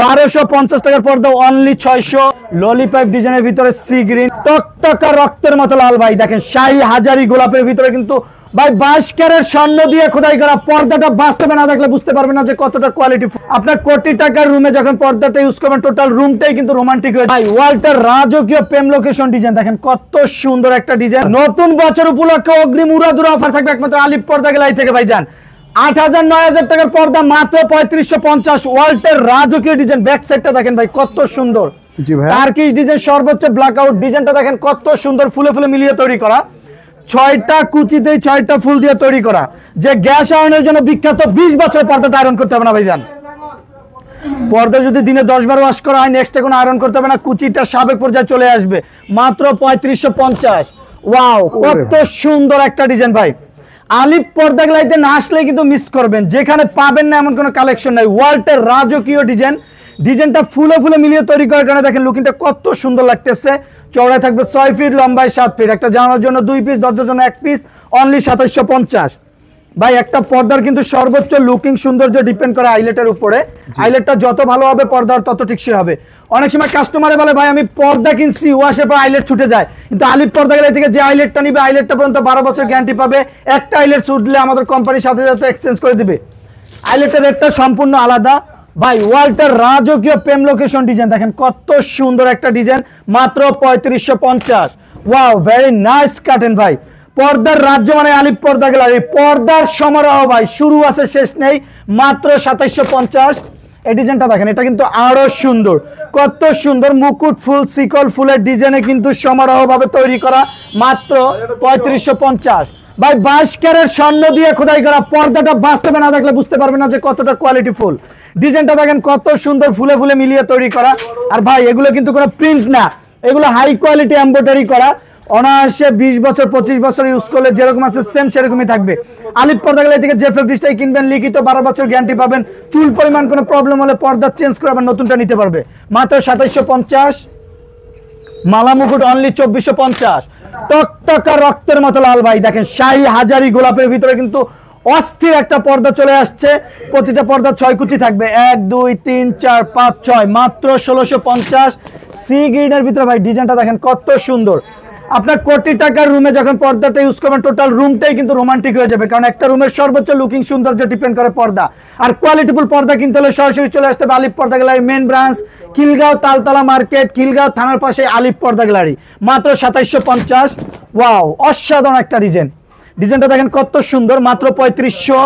1250 টাকার পর্দা only 600। Lollipop ডিজাইনের ভিতরে সি গ্রিন টকটকা রক্তের মতো লাল ভাই দেখেন শাহী হাজারি গোলাপের ভিতরে কিন্তু ভাই 22 ক্যারেট স্বর্ণ দিয়ে খোদাই করা। পর্দাটা বাস্তবে না দেখলে বুঝতে পারবেন না যে কতটা কোয়ালিটি। আপনার কোটি টাকার রুমে যখন পর্দাটা ইউজ করবেন টোটাল রুমটাই কিন্তু রোমান্টিক হয়ে যায়। ভাই ওয়াল্টার রাজকীয় প্রেম লোকেশন ডিজাইন দেখেন কত সুন্দর একটা ডিজাইন। নতুন বছর উপলক্ষে অগ্রিম উড়াদুরা অফার থাকবে একমাত্র আলিপ পর্দা গ্যালারি থেকে ভাইজান। 8000 9000 টাকার পর্দা মাত্র 3550। ওয়াল্টার রাজকীয় ডিজাইন ব্যাক সাইডটা দেখেন ভাই কত সুন্দর। জি ভাই টার্কিশ ডিজাইন সর্বোচ্চ ব্ল্যাক আউট ডিজাইনটা দেখেন কত সুন্দর ফুলে ফুলে মিলিয়ে তৈরি করা। 6টা কুচিতে 6টা ফুল দিয়ে তৈরি করা। যে গ্যাস আয়রনের জন্য বিখ্যাত 20 বছর পর্দাটা আয়রন করতে হবে না ভাইজান। পর্দা যদি দিনে 10 বার ওয়াশ করা হয় নেক্সট কোনো আয়রন করতে হবে না। কুচিটা সাবেক পর্যায়ে চলে আসবে মাত্র 3550। ওয়াও কত সুন্দর একটা ডিজাইন ভাই। আলিপ পর্দা গ্যালারিতে না আসলে কিন্তু মিস করবেন, যেখানে পাবেন না এমন কোনো কালেকশন নাই। ওয়াল্টের রাজকীয় ডিজাইনটা ফুলে ফুলে মিলিয়ে তৈরি করার কারণে দেখেন লুকিংটা কত সুন্দর লাগতেছে। চওড়ায় থাকবে 6 ফিট, লম্বায় 7 ফিট। একটা জানালার জন্য 2 পিস, দরজার জন্য 1 পিস, অনলি 2750। ভাই একটা পর্দার কিন্তু সর্বোচ্চ লুকিং সৌন্দর্য ডিপেন্ড করে আইলেটের উপরে। আইলেটটা যত ভালো হবে পর্দার তত টিকসই হবে। অনেক সময় কাস্টমারে বলে ভাই আমি পর্দা কিনছি ওয়াশের পর আইলেট ছুটে যায়, কিন্তু আলিপ পর্দা গ্যালারি থেকে যে আইলেটটা নিবে আইলেটটা পর্যন্ত 12 বছর গ্যারান্টি পাবে। একটা আইলেট ছুটলে আমাদের কোম্পানির সাথে সাথে এক্সচেঞ্জ করে দিবে। আইলেটের রেটটা সম্পূর্ণ আলাদা। ভাই ওয়াল্টার রাজকীয় প্রেম লোকেশন ডিজাইন দেখেন কত সুন্দর একটা ডিজাইন মাত্র 3550। ওয়াও ভেরি নাইস কাটেন ভাই। পর্দার রাজ্য মানে আলিপ পর্দা গ্যালারি। পর্দার সমারোহ ভাই শুরু আছে শেষ নেই মাত্র 2750। এই ডিজাইনটা দেখেন এটা কিন্তু আরো সুন্দর, কত সুন্দর মুকুট ফুল শিকল ফুলের ডিজাইনে কিন্তু সমারোহ ভাবে তৈরি করা মাত্র 3550। ভাই 22 ক্যারেট স্বর্ণ দিয়ে খোদাই করা। পর্দাটা বাস্তবে না দেখলে বুঝতে পারবেন না যে কতটা কোয়ালিটি ফুল। ডিজাইনটা দেখেন কত সুন্দর ফুলে ফুলে মিলিয়ে তৈরি করা। আর ভাই এগুলো কিন্তু কোনো প্রিন্ট না, এগুলো হাই কোয়ালিটি এমব্রয়ডারি করা। অনায়াসে 20 বছর 25 বছর ইউজ করলে যেরকম আছে সেম সেরকমই থাকবে। আলিপ পর্দা গ্যালারি থেকে যে ফেব্রিক্সটাই কিনবেন লিখিত 12 বছর গ্যারান্টি পাবেন। চুল পরিমাণ কোনো প্রবলেম হলে পর্দা চেঞ্জ করে আবার নতুনটা নিতে পারবে মাত্র 2750। মালা মুকুট অনলি 2450। টকটকা রক্তের মতো লাল ভাই দেখেন শাহী হাজারি গোলাপের ভিতরে কিন্তু অস্থির একটা পর্দা চলে আসছে। প্রতিটা পর্দা 6 কুচি থাকবে 1 2 3 4 5 6 মাত্র 1650। সি গ্রিনের ভিতরে ভাই ডিজাইনটা দেখেন কত সুন্দর। আপনার কোটি টাকার রুমে যখন পর্দাটা ইউজ করবেন টোটাল রুমটাই কিন্তু রোমান্টিক হয়ে যাবে, কারণ একটা রুমের সর্বোচ্চ লুকিং সৌন্দর্য ডিপেন্ড করে পর্দা। আর কোয়ালিটিফুল পর্দা কিনতে হলে সরাসরি চলে আসতে হবে Alif Parda gallery main branch Khilgaon Taltala market, Khilgaon থানার পাশে আলিপ পর্দা গ্যালারি মাত্র 2750। ওয়াও অসাধারণ একটা ডিজাইনটা দেখেন কত সুন্দর মাত্র 3500।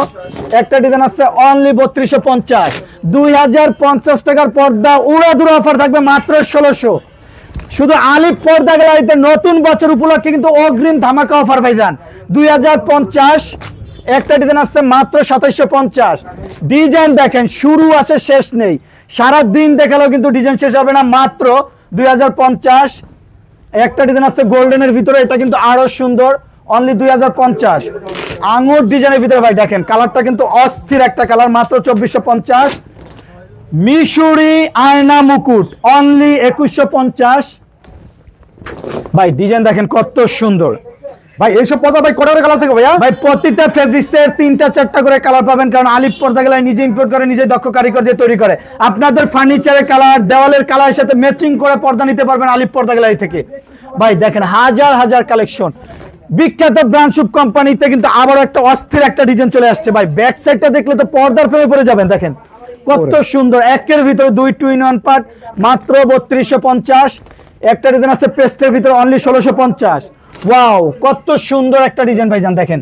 একটা ডিজাইন আছে অনলি 3250। 2050 টাকার পর্দা উড়াদুরা অফার থাকবে মাত্র 1600। শুধু আলিপ পর্দা গ্যালারিতে নতুন বছর উপলক্ষে কিন্তু অগ্রিম ধামাকা অফার ভাইজান 2050। একটা ডিজাইন আছে মাত্র 2750। ডিজাইন দেখেন শুরু আছে শেষ নেই, সারা দিন দেখালেও কিন্তু ডিজাইন শেষ হবে না মাত্র 2050। একটা ডিজাইন আছে গোল্ডেনের ভিতরে, এটা কিন্তু আরো সুন্দর অনলি 2050। আঙুর ডিজাইনের ভিতরে ভাই দেখেন কালারটা কিন্তু অস্থির একটা কালার মাত্র 2450। মিশরি আয়না মুকুট অনলি 2150। ভাই ডিজাইন দেখেন কত সুন্দর। ভাই এইসব পর্দা ভাই কটা করে কালার থাকে ভাইয়া? ভাই প্রত্যেকটা ফেব্রিক্সের 3টা 4টা করে কালার পাবেন, কারণ আলিপ পর্দা গ্যালারি নিজে ইম্পোর্ট করে নিজে দক্ষ কারিগর দিয়ে তৈরি করে। আপনাদের ফার্নিচারের কালার দেওয়ালের কালারের সাথে ম্যাচিং করে পর্দা নিতে পারবেন আলিপ পর্দা গ্যালারি থেকে। ভাই দেখেন হাজার হাজার কালেকশন। বিখ্যাত ব্র্যান্ড শুভ কোম্পানিতে কিন্তু আবারও একটা অস্থির একটা ডিজাইন চলে আসছে ভাই। ব্যাক সাইডটা দেখলে তো পর্দার প্রেমে পড়ে যাবেন। দেখেন কত সুন্দর, একের ভিতরে 2 টু ইন 1 পার্ট মাত্র 3250। একটা ডিজাইন আছে পেস্টের ভিতরে অনলি 1650। ওয়াও কত সুন্দর একটা ডিজাইন ভাইজান দেখেন।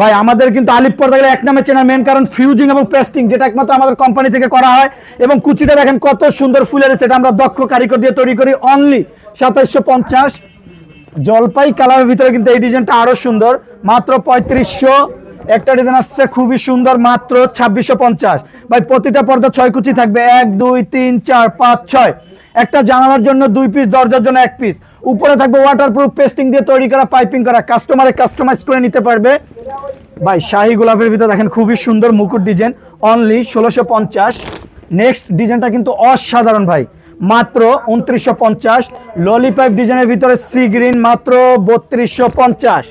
ভাই আমাদের কিন্তু আলিপ পর্দা গ্যালারি এক নামে চেনা মেন কারণ ফিউজিং এবং পেস্টিং যেটা একমাত্র আমাদের কোম্পানি থেকে করা হয়। এবং কুচিটা দেখেন কত সুন্দর ফুলের, সেটা আমরা দক্ষ কারিগর দিয়ে তৈরি করি অনলি 2750। জলপাই কালারের ভিতরে কিন্তু এই ডিজাইনটা আরো সুন্দর মাত্র 3500। একটা ডিজাইন আসছে খুবই সুন্দর মাত্র 2650। ভাই প্রতিটা পর্দা 6 কুচি থাকবে 1 2 3 4 5 6। একটা জানালার জন্য 2 পিস, দরজার জন্য 1 পিস। উপরে থাকবে ওয়াটারপ্রুফ পেস্টিং দিয়ে তৈরি করা পাইপিং করা, কাস্টমারে কাস্টমাইজ করে নিতে পারবে। ভাই শাহী গোলাপের ভিতরে দেখেন খুবই সুন্দর মুকুট ডিজাইন অনলি 1650। নেক্সট ডিজাইনটা কিন্তু অসাধারণ ভাই মাত্র 2950। ললিপপ ডিজাইনের ভিতরে সি গ্রিন মাত্র 3250।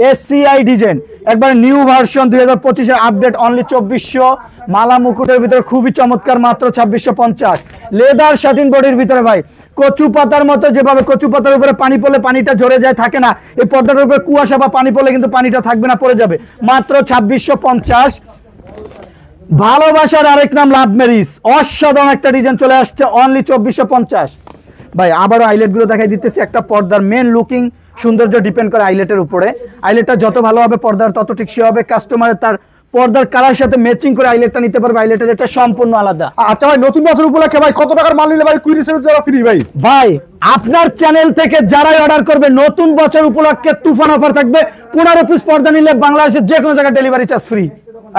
এসিআই ডিজাইন একবার নিউ ভার্সন 2025 এর আপডেট অনলি 2400 মালা মুকুটের ভিতরে খুবই চমৎকার, মাত্র 2650। লেদার শাটিন বডির ভিতরে ভাই, কচু পাতার মতো, যেভাবে কচু পাতার উপরে পানি পড়লে পানিটা ঝরে যায় থাকে না, এই পর্দাটার উপরে কুয়াশা বা পানি পড়লে কিন্তু পানিটা থাকবে না, পড়ে যাবে। মাত্র 2650। ভালোবাসার আরেক নাম লাভ ম্যারিজ, অসাধারণ একটা ডিজাইন চলে আসছে, অনলি 2450। ভাই আবারও আইলেট গুলো দেখাই দিতেছি। একটা পর্দার মেন লুকিং সৌন্দর্য ডিপেন্ড করে আইলেটের উপরে। আইলেটটা যত ভালো হবে পর্দার তত টেকসই হবে। কাস্টমারের তার পর্দার কালার সাথে ম্যাচিং করে আইলেটটা নিতে পারবে। আইলেটের এটা সম্পূর্ণ আলাদা। আচ্ছা ভাই, নতুন বছর উপলক্ষে ভাই কত টাকার মাল নিলে ভাই কুইরিসের জন্য ফ্রি ভাই? ভাই আপনার চ্যানেল থেকে যারাই অর্ডার করবে নতুন বছর উপলক্ষে তুফান অফার থাকবে। 15 পিস পর্দা নিলে বাংলাদেশের যে কোনো জায়গায় ডেলিভারি চার্জ ফ্রি।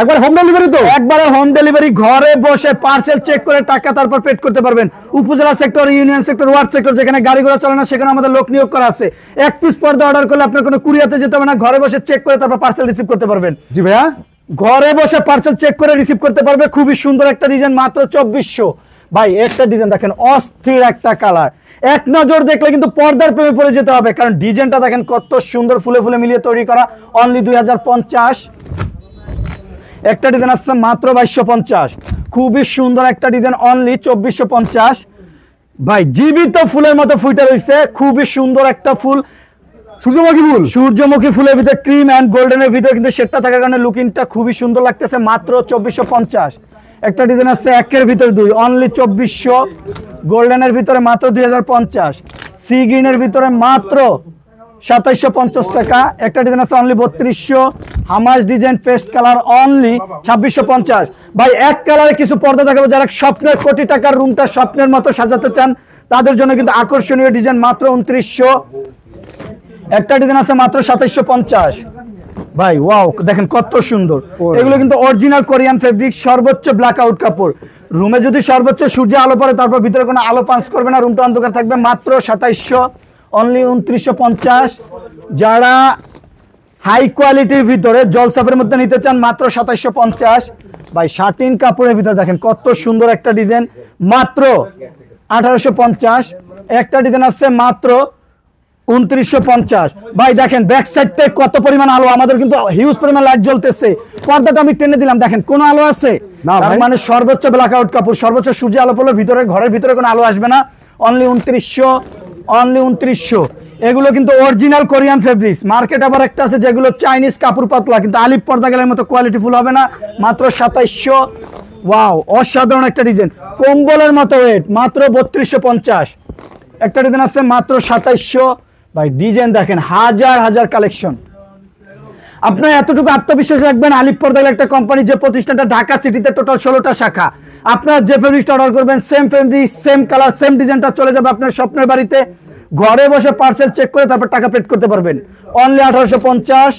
একবার হোম ডেলিভারি তো? একবারে হোম ডেলিভারি, ঘরে বসে পার্সেল চেক করে টাকা তারপর পেড করতে পারবেন। উপজেলা sector, union sector, word sector, যেখানে গাড়ি ঘোড়া চলে না সেখানে আমাদের লোক নিয়োগ করা আছে। এক পিস পর্দা অর্ডার করলে আপনার কোনো কুরিয়াতে যেতে হবে না, ঘরে বসে চেক করে তারপর পার্সেল রিসিভ করতে পারবেন। জি ভাইয়া, ঘরে বসে পার্সেল চেক করে রিসিভ করতে পারবে। খুবই সুন্দর একটা ডিজাইন, মাত্র 2400। ভাই একটা ডিজাইন দেখেন, অস্থির একটা কালার, এক নজর দেখলে কিন্তু পর্দার প্রেমে পড়ে যেতে হবে, কারণ ডিজাইনটা দেখেন কত সুন্দর, ফুলে ফুলে মিলিয়ে তৈরি করা, অনলি 2050। একটা ডিজাইন আসছে মাত্র 2250। খুবই সুন্দর একটা ডিজাইন, অনলি 2450। ভাই জীবিত ফুলের মতো ফুইটা রয়েছে, খুবই সুন্দর একটা ফুল, সূর্যমুখী ফুল। সূর্যমুখী ফুলের ভিতরে ক্রিম এন্ড গোল্ডেনের ভিতরে কিন্তু সেটটা থাকার কারণে লুকিংটা খুবই সুন্দর লাগতেছে, মাত্র 2450। একটা ডিজাইন আছে একের ভিতরে দুই, অনলি 2400। গোল্ডেনের ভিতরে মাত্র 2050। সি গ্রিনের ভিতরে মাত্র 2750 টাকা। একটা ডিজাইন আছে অনলি 3200। হামাস ডিজাইন পেস্ট কালার, অনলি 2650। ভাই এক কালারে কিছু পর্দা দেখাবো, যারা স্বপ্নের কোটি টাকার রুমটা স্বপ্নের মতো সাজাতে চান তাদের জন্য কিন্তু আকর্ষণীয় ডিজাইন, মাত্র 2900। একটা ডিজাইন আছে মাত্র 2750। ভাই ওয়াও, দেখেন কত সুন্দর, এগুলো কিন্তু অরিজিনাল কোরিয়ান ফেব্রিক, সর্বোচ্চ ব্ল্যাক আউট কাপড়। রুমে যদি সর্বোচ্চ সূর্যের আলো পড়ে তারপর ভিতরে কোনো আলো পাস করবে না, রুমটা অন্ধকার থাকবে, মাত্র 2700, অনলি 2950। যারা হাই কোয়ালিটির ভিতরে জলসাফের মধ্যে নিতে চান মাত্র 2750। ভাই শাটিন কাপড়ের ভিতরে দেখেন কত সুন্দর একটা ডিজাইন, মাত্র 1850। একটা ডিজাইন আছে মাত্র 2950। ভাই দেখেন ব্যাক সাইডে কত পরিমাণ আলো, আমাদের কিন্তু হিউজ পরিমাণ লাইট জ্বলতেছে। পর্দাটা আমি টেনে দিলাম, দেখেন কোন আলো আছে না, মানে সর্বোচ্চ ব্ল্যাক আউট কাপড়, সর্বোচ্চ সূর্য আলো পড়লে ভিতরে ঘরের ভিতরে কোনো আলো আসবে না, অনলি 2900, অনলি 2900। এগুলো কিন্তু অরিজিনাল কোরিয়ান ফেব্রিক্স। মার্কেট আবার একটা আছে যেগুলো চাইনিজ কাপড় পাতলা, কিন্তু আলিপ পর্দা গেলের মতো কোয়ালিটি ফুল হবে না, মাত্র 2700। ওয়াও অসাধারণ একটা ডিজাইন, কম্বলের মতো ওয়েট, মাত্র 3250। একটা ডিজাইন আছে মাত্র 2700। ভাই ডিজাইন দেখেন, হাজার হাজার কালেকশন। আপনার এতটুকু আত্মবিশ্বাস রাখবেন, আলিপ পর্দা একটা কোম্পানি, যে প্রতিষ্ঠানটা ঢাকা সিটিতে টোটাল 16টা শাখা। আপনার যে ফেব্রিক্সটা অর্ডার করবেন same fabric, same colour, same ডিজাইনটা চলে যাবে আপনার স্বপ্নের বাড়িতে। ঘরে বসে পার্সেল চেক করে তারপর টাকা পেড করতে পারবেন, অনলি 1850।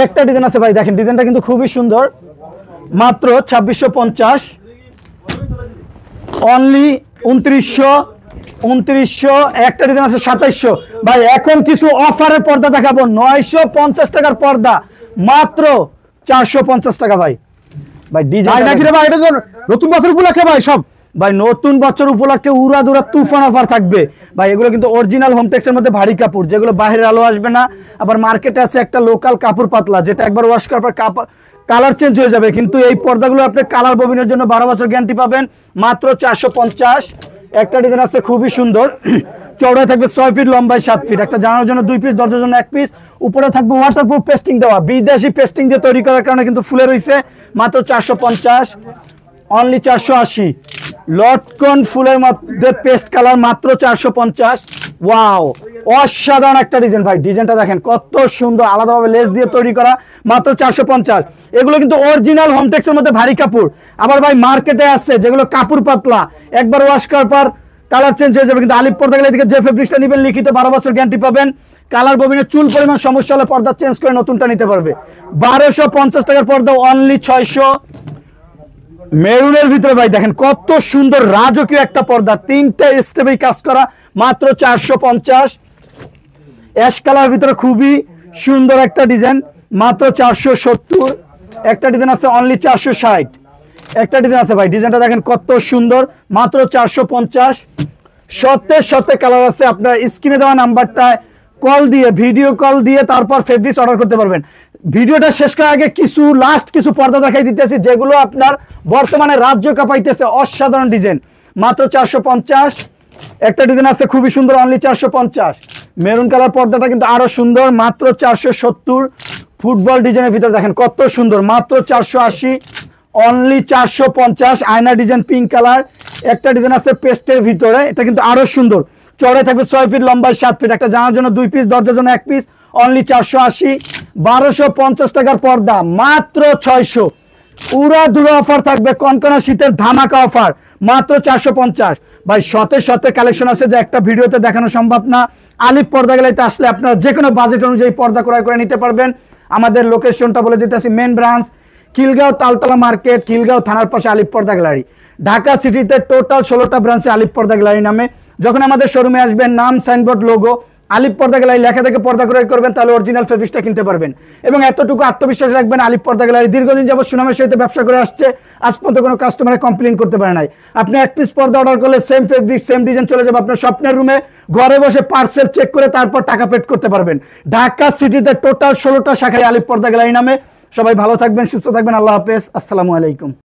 একটা ডিজাইন আছে ভাই, দেখেন ডিজাইনটা কিন্তু খুবই সুন্দর, মাত্র 2650, অনলি 2900। একটা ডিজাইন আছে 2700। ভাই এখন কিছু অফারের পর্দা দেখাবো, 950 টাকার পর্দা মাত্র 450 টাকা। ভাই ভাই ডিজাইন নাকি রে ভাই, এটা নতুন বছর উপলক্ষে ভাই সব। ভাই নতুন বছর উপলক্ষে উড়াদুরা তুফান অফার থাকবে। ভাই এগুলো কিন্তু অরিজিনাল হোমটেক্সের মধ্যে ভারী কাপড়, যেগুলো বাইরের আলো আসবে না। আবার মার্কেটে আছে একটা লোকাল কাপড় পাতলা, যেটা একবার ওয়াশ করার পর কালার চেঞ্জ হয়ে যাবে, কিন্তু এই পর্দাগুলো আপনি কালার ববিনের জন্য 12 বছর গ্যারান্টি পাবেন, মাত্র 450। একটা ডিজাইন আছে খুবই সুন্দর, চওড়ায় থাকবে 6 ফিট, লম্বায় 7 ফিট। একটা জানার জন্য 2 পিস, দরজার জন্য 1 পিস। উপরে থাকবে ওয়াটারপ্রুফ পেস্টিং দেওয়া, বিদেশি পেস্টিং দিয়ে তৈরি করার কারণে কিন্তু ফুলে রয়েছে, মাত্র 450, অনলি 480। লটকন ফুলের মধ্যে পেস্ট কালার, মাত্র 450। ওয়াও অসাধারণ একটা ডিজাইন। ভাই ডিজাইনটা দেখেন কত সুন্দর, আলাদাভাবে লেস দিয়ে তৈরি করা, মাত্র 450। এগুলো কিন্তু অরিজিনাল হোমটেক্সের মধ্যে ভারী কাপড়। আবার ভাই মার্কেটে আসছে যেগুলো কাপড় পাতলা, একবার ওয়াশ করার পর কালার চেঞ্জ হয়ে যাবে, কিন্তু আলিপ পর্দা গেলে এদিকে যে ফেব্রিক্সটা নেবেন লিখিত 12 বছর গ্যারান্টি পাবেন। কালার ববিনের চুল পরিমাণ সমস্যা হলে পর্দা চেঞ্জ করে নতুনটা নিতে পারবে। 1250 টাকার পর্দা, অনলি 600। মেরুনের ভিতরে ভাই দেখেন কত সুন্দর রাজকীয় একটা পর্দা, 3টে স্টেপেই কাজ করা, মাত্র 450। অ্যাশ কালার ভিতরে খুবই সুন্দর একটা ডিজাইন, মাত্র 470। একটা ডিজাইন আছে অনলি 460। একটা ডিজাইন আছে ভাই, ডিজাইনটা দেখেন কত সুন্দর, মাত্র 450। সত্যি কালার আছে। আপনার স্ক্রিনে দেওয়া নাম্বারটায় কল দিয়ে, ভিডিও কল দিয়ে তারপর ফেব্রিক্স অর্ডার করতে পারবেন। ভিডিওটা শেষ করার আগে কিছু পর্দা দেখাই দিতেছি, যেগুলো আপনার বর্তমানে রাজ্য কাঁপাইতেছে। অসাধারণ ডিজাইন, মাত্র 450। একটা ডিজাইন আছে খুবই সুন্দর, অনলি 450। মেরুন কালার পর্দাটা কিন্তু আরো সুন্দর, মাত্র 470। ফুটবল ডিজাইনের ভিতরে দেখেন কত সুন্দর, মাত্র 480, অনলি 450। আয়না ডিজাইন পিঙ্ক কালার। একটা ডিজাইন আছে পেস্টের ভিতরে, এটা কিন্তু আরো সুন্দর, চড়ে থাকবে 6 ফিট, লম্বায় 7 ফিট। একটা জানার জন্য 2 পিস, দরজার জন্য 1 পিস, অনলি 480। 1250 টাকার পর্দা, মাত্র 600। উড়া দুরা অফার থাকবে, কনকনা শীতের ধামাকা অফার, মাত্র 450। ভাই শতে শতে কালেকশন আছে যে একটা ভিডিওতে দেখানো সম্ভব না। আলিফ পর্দা গ্যালারিতে আসলে আপনারা যে কোনো বাজেট অনুযায়ী পর্দা ক্রয় করে নিতে পারবেন। আমাদের লোকেশনটা বলে দিতেছি, main branch Khilgaon Taltala market, Khilgaon থানার পাশে আলিফ পর্দা গ্যালারি। ঢাকা সিটিতে টোটাল 16টা ব্রাঞ্চে আলিফ পর্দা গ্যালারি নামে। যখন আমাদের শোরুমে আসবেন, নাম, সাইনবোর্ড, লোগো, আলিফ পর্দা গ্যালারি লেখা থেকে পর্দা ক্রয় করবেন, তাহলে অরিজিনাল ফেব্রিক্সটা কিনতে পারবেন। এবং এতটুকু আত্মবিশ্বাস রাখবেন, আলিফ পর্দা গ্যালারি দীর্ঘদিন যাবত সুনামের সহিত ব্যবসা করে আসছে, আজ পর্যন্ত কোনো কাস্টমারে কমপ্লেন করতে পারে নাই। আপনি 1 পিস পর্দা অর্ডার করলে সেম ফেব্রিক সেম ডিজাইন চলে যাবে আপনার স্বপ্নের রুমে, ঘরে বসে পার্সেল চেক করে তারপর টাকা পেড করতে পারবেন। ঢাকা সিটিতে টোটাল 16টা শাখায় আলিফ পর্দা গ্যালারি নামে। সবাই ভালো থাকবেন, সুস্থ থাকবেন, আল্লাহ হাফেজ, আসসালামু আলাইকুম।